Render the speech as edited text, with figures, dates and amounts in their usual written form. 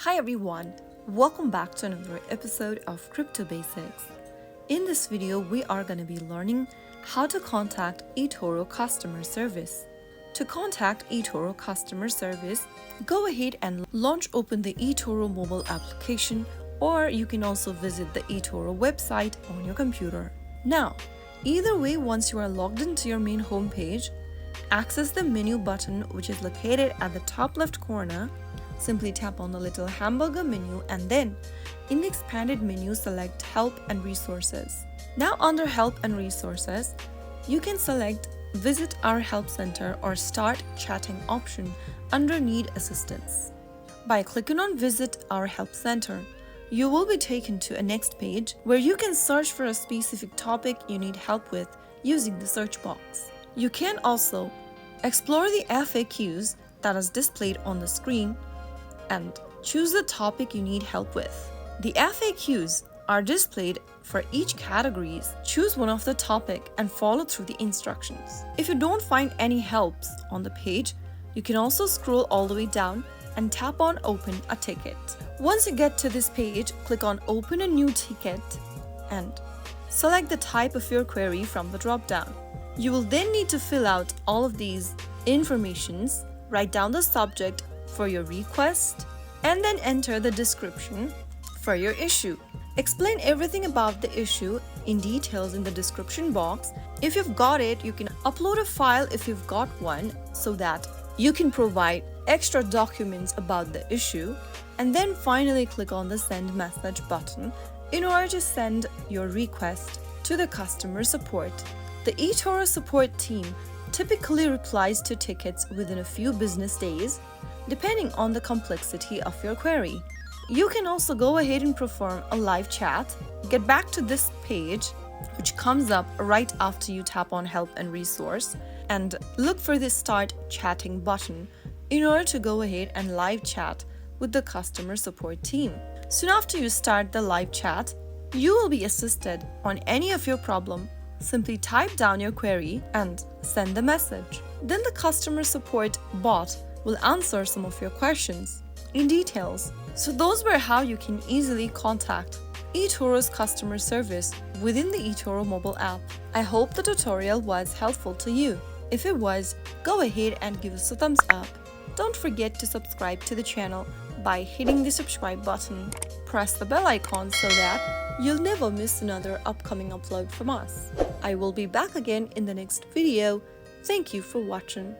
Hi everyone, welcome back to another episode of Crypto Basics. In this video, we are going to be learning how to contact eToro customer service. To contact eToro customer service, go ahead and open the eToro mobile application, or you can also visit the eToro website on your computer. Now, either way, once you are logged into your main homepage, access the menu button which is located at the top left corner. Simply tap on the little hamburger menu and then in the expanded menu select Help and Resources. Now under Help and Resources, you can select Visit Our Help Center or Start Chatting option under Need Assistance. By clicking on Visit Our Help Center, you will be taken to a next page where you can search for a specific topic you need help with using the search box. You can also explore the FAQs that is displayed on the screen and choose the topic you need help with. The FAQs are displayed for each category. Choose one of the topic and follow through the instructions. If you don't find any helps on the page, you can also scroll all the way down and tap on Open a Ticket. Once you get to this page, click on Open a New Ticket and select the type of your query from the drop-down. You will then need to fill out all of these informations, write down the subject for your request, and then enter the description for your issue. Explain everything about the issue in details in the description box. If you've got it, you can upload a file if you've got one so that you can provide extra documents about the issue, and then finally click on the Send Message button in order to send your request to the customer support. The eToro support team typically replies to tickets within a few business days, depending on the complexity of your query. You can also go ahead and perform a live chat. Get back to this page, which comes up right after you tap on Help and Resource, and look for the Start Chatting button in order to go ahead and live chat with the customer support team. Soon after you start the live chat, you will be assisted on any of your problem. Simply type down your query and send the message. Then the customer support bot will answer some of your questions in details. So those were how you can easily contact eToro's customer service within the eToro mobile app. I hope the tutorial was helpful to you. If it was, go ahead and give us a thumbs up. Don't forget to subscribe to the channel by hitting the subscribe button. Press the bell icon so that you'll never miss another upcoming upload from us. I will be back again in the next video. Thank you for watching.